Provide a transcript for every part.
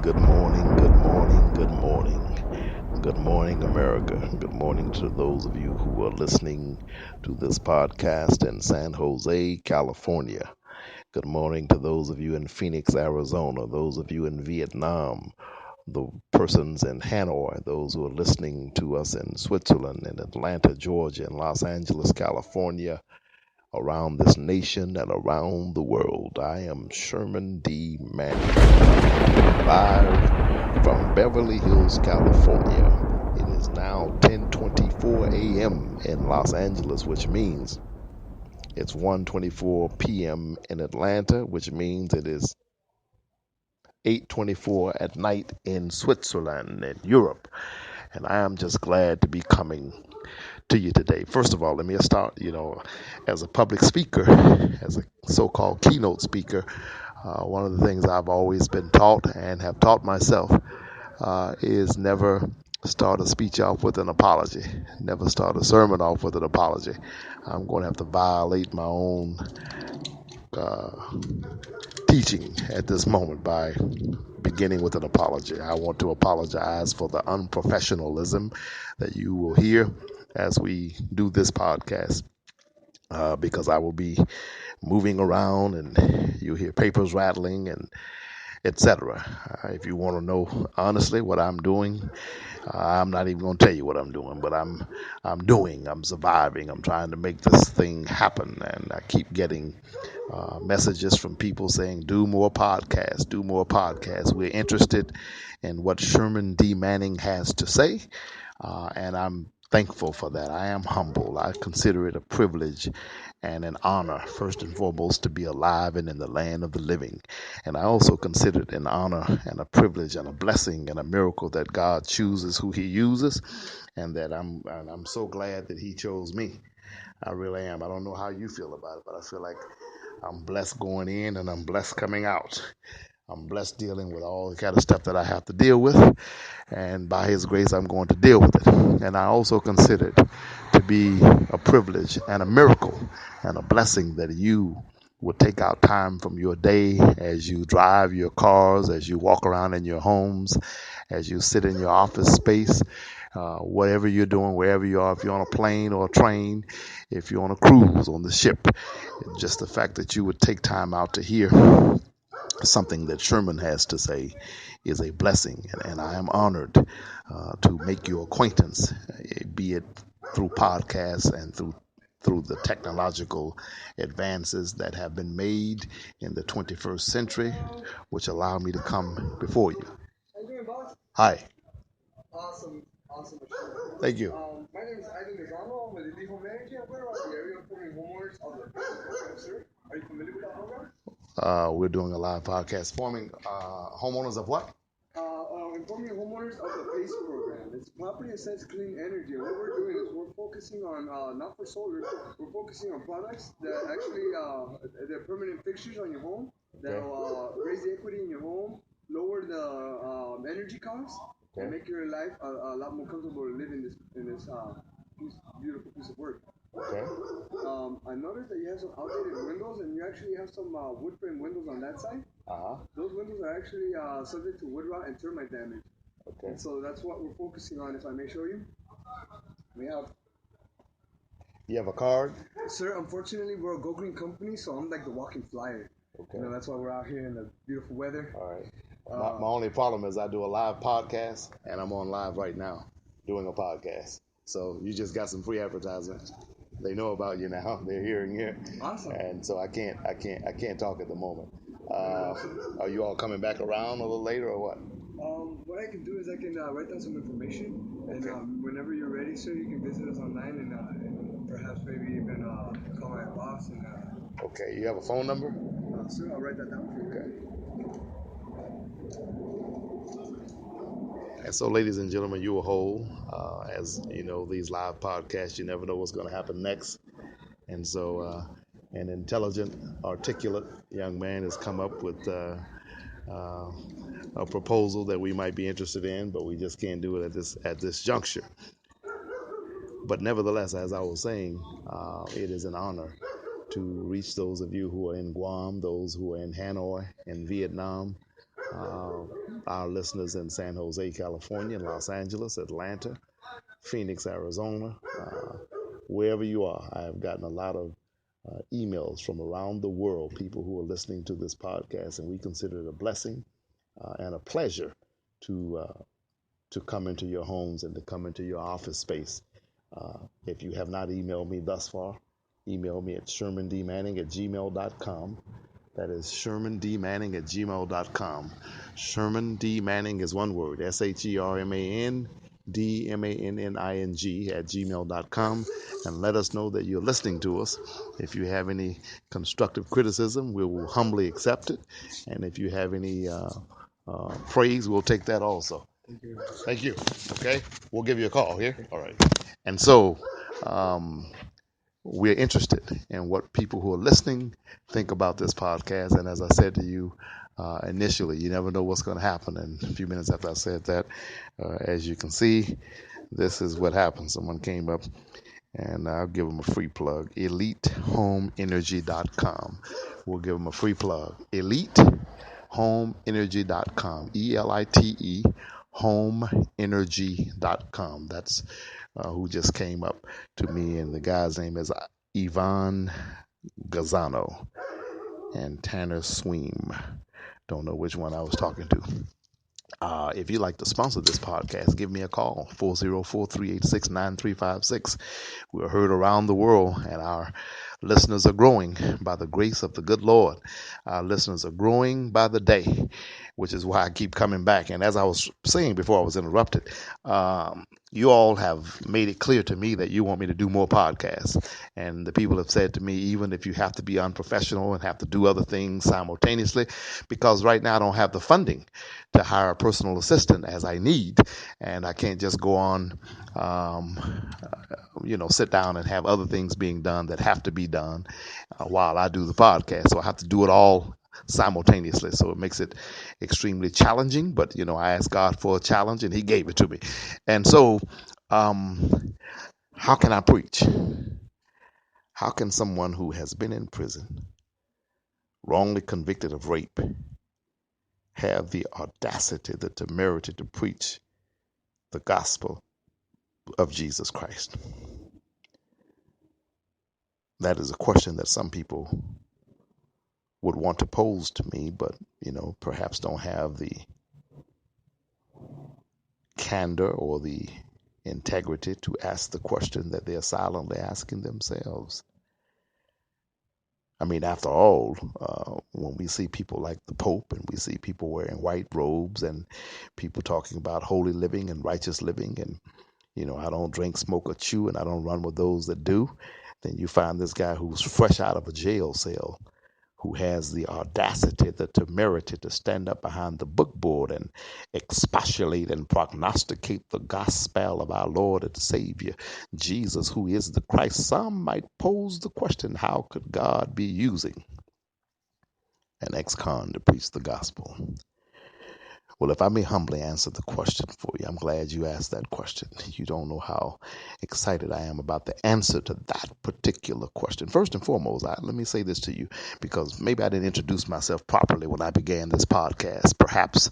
good morning, good morning, good morning. Good morning, America. Good morning to those of you who are listening to this podcast in San Jose, California. Good morning to those of you in Phoenix, Arizona, those of you in Vietnam, the persons in Hanoi, those who are listening to us in Switzerland, in Atlanta, Georgia, and Los Angeles, California, around this nation and around the world. I am Sherman D. Manning, live from Beverly Hills, California. It is now 10:24 a.m. in Los Angeles, which means it's 1:24 p.m. in Atlanta, which means it is 8:24 at night in Switzerland and Europe. And I am just glad to be coming to you today. First of all, let me start, as a public speaker, as a so-called keynote speaker, one of the things I've always been taught and have taught myself is never start a speech off with an apology. Never start a sermon off with an apology. I'm going to have to violate my own uh, teaching at this moment by beginning with an apology. I want to apologize for the unprofessionalism that you will hear as we do this podcast. Because I will be moving around and you'll hear papers rattling and etc. If you want to know honestly what I'm doing, I'm not even going to tell you what I'm doing, but I'm surviving. I'm trying to make this thing happen, and I keep getting messages from people saying, "Do more podcasts, do more podcasts." We're interested in what Sherman D. Manning has to say, and I'm thankful for that. I am humble. I consider it a privilege and an honor, first and foremost, to be alive and in the land of the living. And I also consider it an honor and a privilege and a blessing and a miracle that God chooses who He uses, and that I'm so glad that He chose me. I really am. I don't know how you feel about it, but I feel like I'm blessed going in and I'm blessed coming out. I'm blessed dealing with all the kind of stuff that I have to deal with, and by His grace, I'm going to deal with it. And I also consider it to be a privilege and a miracle and a blessing that you would take out time from your day as you drive your cars, as you walk around in your homes, as you sit in your office space, whatever you're doing, wherever you are, if you're on a plane or a train, if you're on a cruise on the ship. Just the fact that you would take time out to hear something that Sherman has to say is a blessing, and I am honored to make your acquaintance, be it through podcasts and through the technological advances that have been made in the 21st century, which allow me to come before you. How you doing, boss? Hi. Awesome. Thank you. My name is Ivan Lozano. I'm with the legal manager. We're on the area forming homeowners of the program, sir. Are you familiar with that program? We're doing a live podcast forming homeowners of what? Informing homeowners of the PACE program. It's Property Assets Clean Energy. And what we're doing is we're focusing on, not for solar, we're focusing on products that actually, they're permanent fixtures on your home that'll raise the equity in your home, lower the energy costs, and make your life a lot more comfortable to live in this beautiful piece of work. Okay. I noticed that you have some outdated windows, and you actually have some wood frame windows on that side. Those windows are actually subject to wood rot and termite damage. Okay. And so that's what we're focusing on. If I may show you, we have. You have a card? Sir, unfortunately, we're a Go Green company, so I'm like the walking flyer. Okay. That's why we're out here in the beautiful weather. All right. My only problem is I do a live podcast, and I'm on live right now doing a podcast. So you just got some free advertisement. They know about you now. They're hearing you. Awesome. And so I can't talk at the moment. Are you all coming back around a little later or what? What I can do is I can write down some information, and whenever you're ready, sir, you can visit us online and perhaps maybe even call my boss. And okay, you have a phone number? Sir, I'll write that down for you. Okay. And so, ladies and gentlemen, you will hold. As you know, these live podcasts, you never know what's going to happen next. And so, an intelligent, articulate young man has come up with a proposal that we might be interested in, but we just can't do it at this juncture. But nevertheless, as I was saying, it is an honor to reach those of you who are in Guam, those who are in Hanoi, in Vietnam, uh, our listeners in San Jose, California, Los Angeles, Atlanta, Phoenix, Arizona, wherever you are. I have gotten a lot of emails from around the world, people who are listening to this podcast, and we consider it a blessing and a pleasure to come into your homes and to come into your office space. If you have not emailed me thus far, email me at shermandmanning@gmail.com. That is shermandmanning@gmail.com. Sherman D. Manning is one word, ShermanDmanning@gmail.com. And let us know that you're listening to us. If you have any constructive criticism, we will humbly accept it. And if you have any praise, we'll take that also. Thank you. Okay, we'll give you a call here. All right. And so, um, we're interested in what people who are listening think about this podcast. And as I said to you initially, you never know what's going to happen. And a few minutes after I said that, as you can see, this is what happened. Someone came up, and I'll give them a free plug. EliteHomeEnergy.com. We'll give them a free plug. EliteHomeEnergy.com. ELITE HomeEnergy.com. That's who just came up to me, and the guy's name is Yvonne Gazzano and Tanner Sweem. Don't know which one I was talking to. If you'd like to sponsor this podcast, give me a call, 404-386-9356. We're heard around the world, and our listeners are growing by the grace of the good Lord. Our listeners are growing by the day, which is why I keep coming back. And as I was saying before I was interrupted, you all have made it clear to me that you want me to do more podcasts. And the people have said to me, even if you have to be unprofessional and have to do other things simultaneously, because right now I don't have the funding to hire a personal assistant as I need. And I can't just go on, sit down and have other things being done that have to be done while I do the podcast. So I have to do it all simultaneously. So it makes it extremely challenging. But, I asked God for a challenge and He gave it to me. And so, how can I preach? How can someone who has been in prison, wrongly convicted of rape, have the audacity, the temerity to preach the gospel of Jesus Christ? That is a question that some people would want to pose to me, but, perhaps don't have the candor or the integrity to ask the question that they're silently asking themselves. I mean, after all, when we see people like the Pope and we see people wearing white robes and people talking about holy living and righteous living and, I don't drink, smoke, or chew, and I don't run with those that do, then you find this guy who's fresh out of a jail cell, who has the audacity, the temerity to stand up behind the bookboard and expostulate and prognosticate the gospel of our Lord and Savior, Jesus, who is the Christ. Some might pose the question, how could God be using an ex-con to preach the gospel? Well, if I may humbly answer the question for you, I'm glad you asked that question. You don't know how excited I am about the answer to that particular question. First and foremost, let me say this to you, because maybe I didn't introduce myself properly when I began this podcast. Perhaps,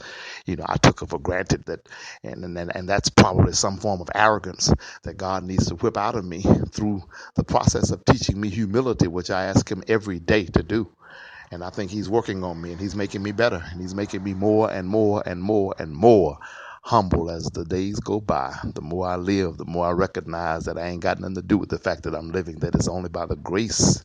I took it for granted that, and that's probably some form of arrogance that God needs to whip out of me through the process of teaching me humility, which I ask Him every day to do. And I think He's working on me, and He's making me better, and He's making me more and more and more and more humble as the days go by. The more I live, the more I recognize that I ain't got nothing to do with the fact that I'm living, that it's only by the grace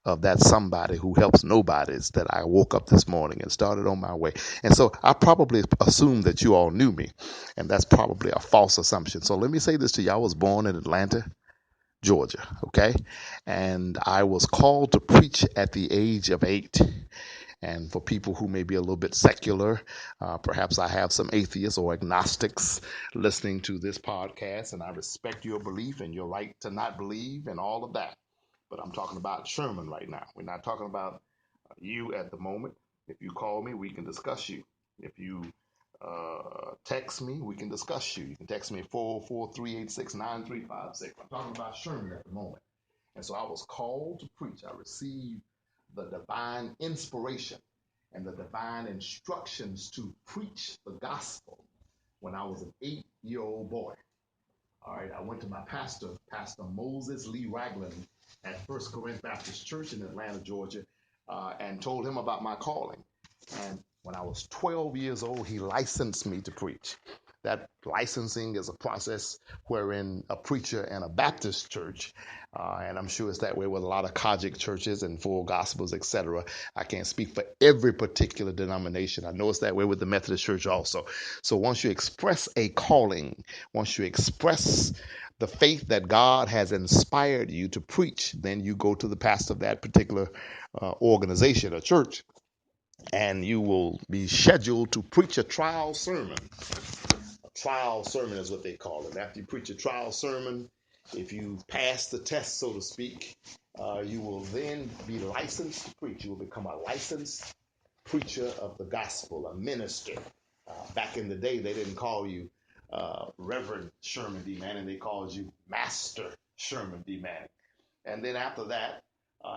of that somebody who helps nobodies that I woke up this morning and started on my way. And so I probably assumed that you all knew me, and that's probably a false assumption. So let me say this to you. I was born in Atlanta, Georgia, okay? And I was called to preach at the age of 8. And for people who may be a little bit secular, perhaps I have some atheists or agnostics listening to this podcast, and I respect your belief and your right to not believe and all of that. But I'm talking about Sherman right now. We're not talking about you at the moment. If you call me, we can discuss you. If you text me, we can discuss you. You can text me 404-386-9356. I'm talking about Sherman at the moment. And so I was called to preach. I received the divine inspiration and the divine instructions to preach the gospel when I was an 8-year-old boy. All right, I went to my pastor, Pastor Moses Lee Ragland at First Corinth Baptist Church in Atlanta, Georgia, and told him about my calling. And when I was 12 years old, he licensed me to preach. That licensing is a process wherein a preacher in a Baptist church, and I'm sure it's that way with a lot of Kojic churches and Full Gospels, etc. I can't speak for every particular denomination. I know it's that way with the Methodist Church also. So once you express a calling, once you express the faith that God has inspired you to preach, then you go to the pastor of that particular organization or church, and you will be scheduled to preach a trial sermon. A trial sermon is what they call it. After you preach a trial sermon, if you pass the test, so to speak, you will then be licensed to preach. You will become a licensed preacher of the gospel, a minister. Back in the day, they didn't call you Reverend Sherman D. Manning. They called you Master Sherman D. Manning. And then after that,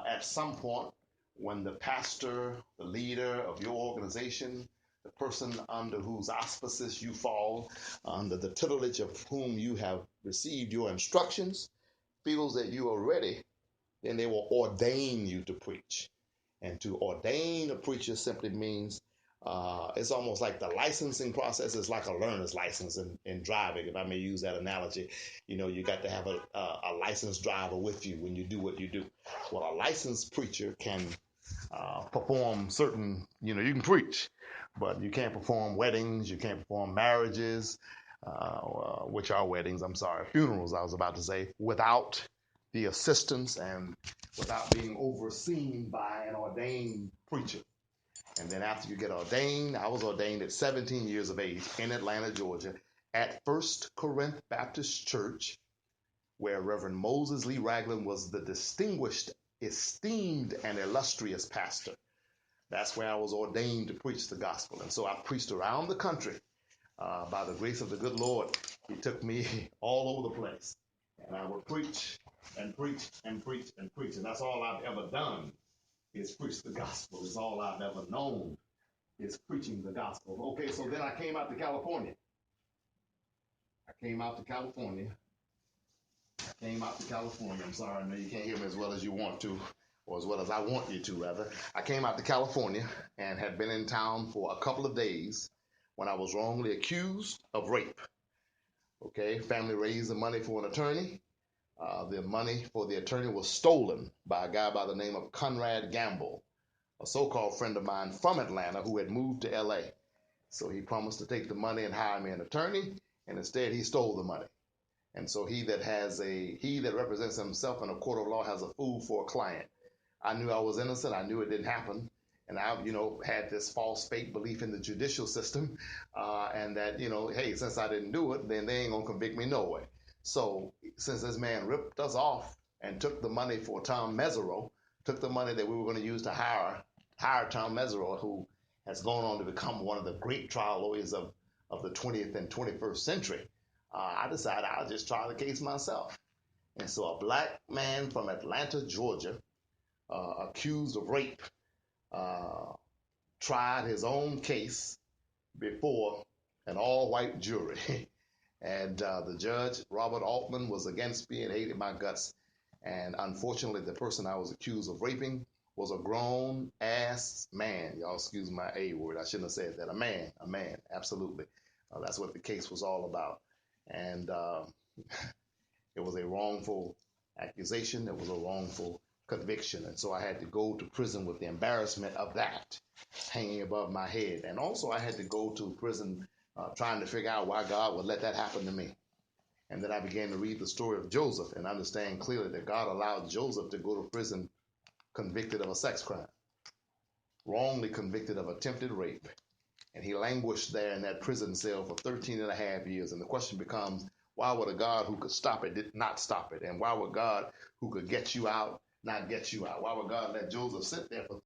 at some point, when the pastor, the leader of your organization, the person under whose auspices you fall, under the tutelage of whom you have received your instructions, feels that you are ready, then they will ordain you to preach. And to ordain a preacher simply means it's almost like the licensing process is like a learner's license in driving, if I may use that analogy. You know, you got to have a licensed driver with you when you do what you do. Well, a licensed preacher can perform certain, you can preach, but you can't perform weddings, you can't perform marriages, which are weddings, I'm sorry, funerals, I was about to say, without the assistance and without being overseen by an ordained preacher. And then after you get ordained, I was ordained at 17 years of age in Atlanta, Georgia, at First Corinth Baptist Church, where Reverend Moses Lee Ragland was the distinguished, esteemed, and illustrious pastor. That's where I was ordained to preach the gospel. And so I preached around the country. By the grace of the good Lord, he took me all over the place. And I would preach and preach and preach and preach. And that's all I've ever done is preach the gospel. It's all I've ever known is preaching the gospel. Okay, so then I came out to California. I'm sorry, I know you can't hear me as well as you want to, or as well as I want you to, rather. I came out to California and had been in town for a couple of days when I was wrongly accused of rape. Okay, family raised the money for an attorney. The money for the attorney was stolen by a guy by the name of Conrad Gamble, a so-called friend of mine from Atlanta who had moved to LA. So he promised to take the money and hire me an attorney, and instead he stole the money. And so he that represents himself in a court of law has a fool for a client. I knew I was innocent. I knew it didn't happen. And I, had this false fake belief in the judicial system, and that, hey, since I didn't do it, then they ain't gonna convict me no way. So since this man ripped us off and took the money for Tom Mesereau, took the money that we were going to use to hire Tom Mesereau, who has gone on to become one of the great trial lawyers of the 20th and 21st century, I decided I'll just try the case myself. And so a black man from Atlanta, Georgia, accused of rape, tried his own case before an all-white jury. And the judge, Robert Altman, was against me and hated my guts. And unfortunately, the person I was accused of raping was a grown-ass man. Y'all excuse my A word. I shouldn't have said that. A man, absolutely. That's what the case was all about. And it was a wrongful accusation. It was a wrongful conviction. And so I had to go to prison with the embarrassment of that hanging above my head. And also I had to go to prison trying to figure out why God would let that happen to me. And then I began to read the story of Joseph and understand clearly that God allowed Joseph to go to prison convicted of a sex crime, wrongly convicted of attempted rape. And he languished there in that prison cell for 13 and a half years. And the question becomes, why would a God who could stop it not stop it? And why would God who could get you out not get you out? Why would God let Joseph sit there for